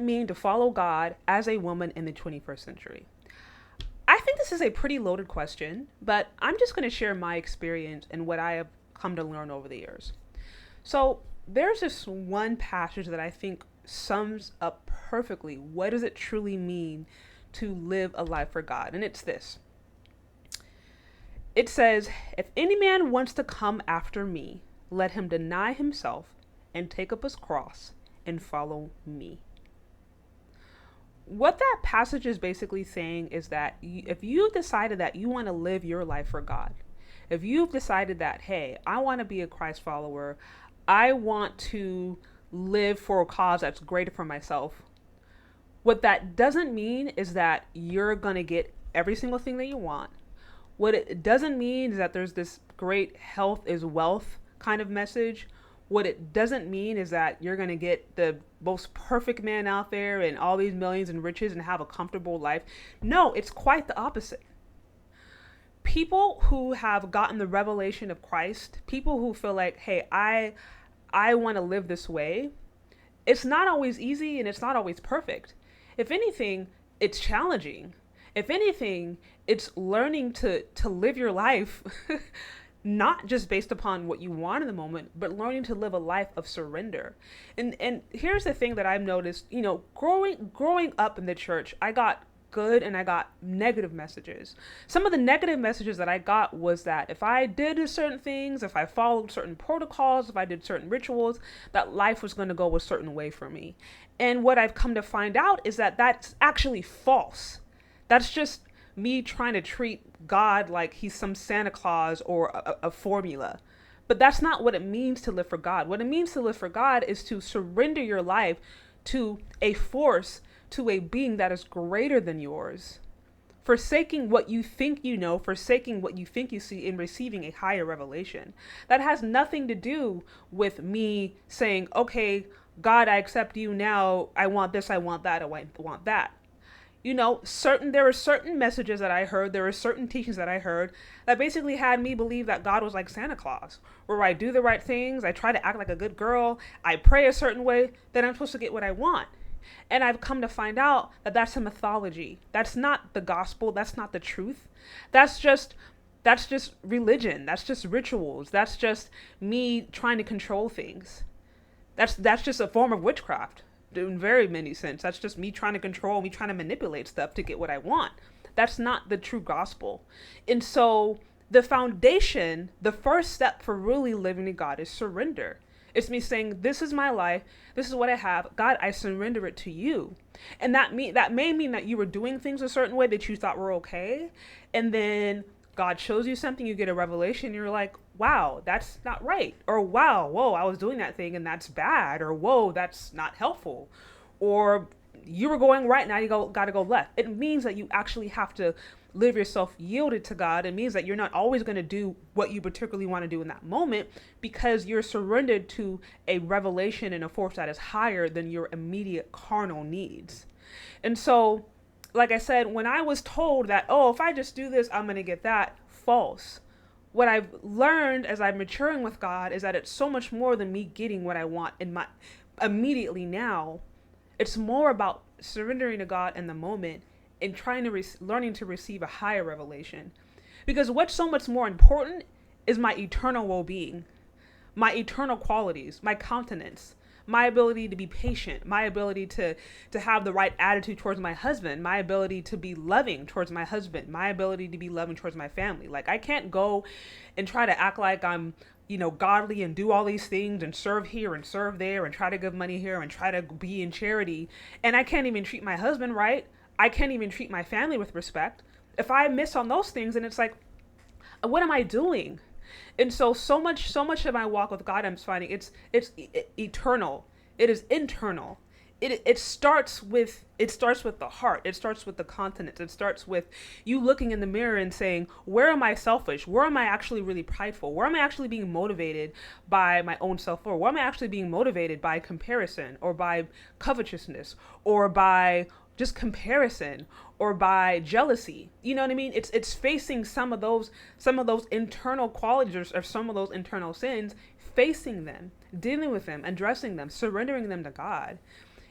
mean to follow God as a woman in the 21st century? I think this is a pretty loaded question, but I'm just going to share my experience and what I have come to learn over the years. So, there's this one passage that I think sums up perfectly what does it truly mean to live a life for God. And it's this. It says, "If any man wants to come after me, let him deny himself and take up his cross and follow me." What that passage is basically saying is that if you've decided that you want to live your life for God, if you've decided that, hey, I want to be a Christ follower, I want to live for a cause that's greater for myself, what that doesn't mean is that you're going to get every single thing that you want. What it doesn't mean is that there's this great health is wealth kind of message. What it doesn't mean is that you're going to get the most perfect man out there and all these millions and riches and have a comfortable life. No, it's quite the opposite. People who have gotten the revelation of Christ, people who feel like, hey, I want to live this way, it's not always easy and it's not always perfect. If anything, it's challenging. If anything, it's learning to live your life not just based upon what you want in the moment, but learning to live a life of surrender. And here's the thing that I've noticed, growing up in the church, I got good and I got negative messages. Some of the negative messages that I got was that if I did certain things, if I followed certain protocols, if I did certain rituals, that life was going to go a certain way for me. And what I've come to find out is that that's actually false. That's just me trying to treat God like he's some Santa Claus or a formula. But that's not what it means to live for God. What it means to live for God is to surrender your life to a force, to a being that is greater than yours. Forsaking what you think you know, forsaking what you think you see, and receiving a higher revelation. That has nothing to do with me saying, okay, God, I accept you now. I want this, I want that, I want that. There were certain messages that I heard, there were certain teachings that I heard that basically had me believe that God was like Santa Claus, where I do the right things, I try to act like a good girl, I pray a certain way, then I'm supposed to get what I want. And I've come to find out that that's a mythology. That's not the gospel. That's not the truth. That's just religion. That's just rituals. That's just me trying to control things. That's just a form of witchcraft. In very many sense. That's just me trying to control, me trying to manipulate stuff to get what I want. That's not the true gospel. And so the foundation, the first step for really living to God is surrender. It's me saying, this is my life. This is what I have. God, I surrender it to you. And that may mean that you were doing things a certain way that you thought were okay. And then God shows you something, you get a revelation, and you're like, wow, that's not right. Or wow, whoa, I was doing that thing and that's bad. Or whoa, that's not helpful. Or you were going right, now you got to go left. It means that you actually have to live yourself yielded to God. It means that you're not always going to do what you particularly want to do in that moment because you're surrendered to a revelation and a force that is higher than your immediate carnal needs. And so, like I said, when I was told that, oh, if I just do this, I'm going to get that, false. What I've learned as I'm maturing with God is that it's so much more than me getting what I want in my immediately now. It's more about surrendering to God in the moment and trying to learning to receive a higher revelation. Because what's so much more important is my eternal well-being, my eternal qualities, my countenance, my ability to be patient, my ability to have the right attitude towards my husband, my ability to be loving towards my husband, my ability to be loving towards my family. Like I can't go and try to act like I'm, godly and do all these things and serve here and serve there and try to give money here and try to be in charity. And I can't even treat my husband right. I can't even treat my family with respect. If I miss on those things, and it's like, what am I doing? And so much of my walk with God, I'm finding it's eternal. It is internal. It starts with the heart. It starts with the continent. It starts with you looking in the mirror and saying, where am I selfish? Where am I actually really prideful? Where am I actually being motivated by my own self-worth? Where am I actually being motivated by comparison or by covetousness or by just comparison or by jealousy? You know what I mean? It's facing some of those internal qualities or some of those internal sins, facing them, dealing with them, addressing them, surrendering them to God.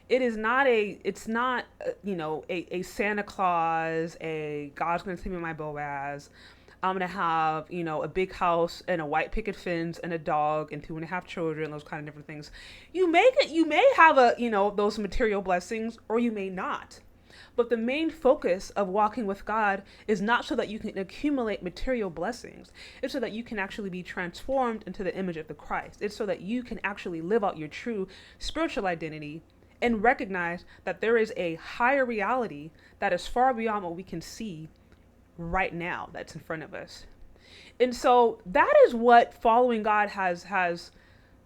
It is not a, it's not, a Santa Claus, a God's going to send me my Boaz. I'm going to have, a big house and a white picket fence and a dog and 2.5 children, those kind of different things. You may have those material blessings, or you may not. But the main focus of walking with God is not so that you can accumulate material blessings. It's so that you can actually be transformed into the image of the Christ. It's so that you can actually live out your true spiritual identity and recognize that there is a higher reality that is far beyond what we can see right now that's in front of us. And so that is what following God has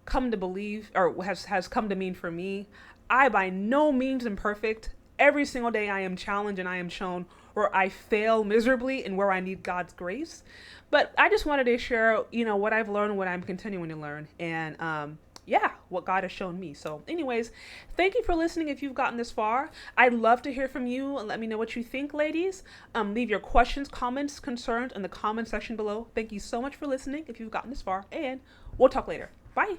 come to believe, or has come to mean for me. I by no means am perfect. Every single day I am challenged and I am shown where I fail miserably and where I need God's grace. But I just wanted to share, what I've learned, what I'm continuing to learn, and what God has shown me. So anyways, thank you for listening. If you've gotten this far, I'd love to hear from you and let me know what you think, ladies. Leave your questions, comments, concerns in the comment section below. Thank you so much for listening if you've gotten this far, and we'll talk later. Bye.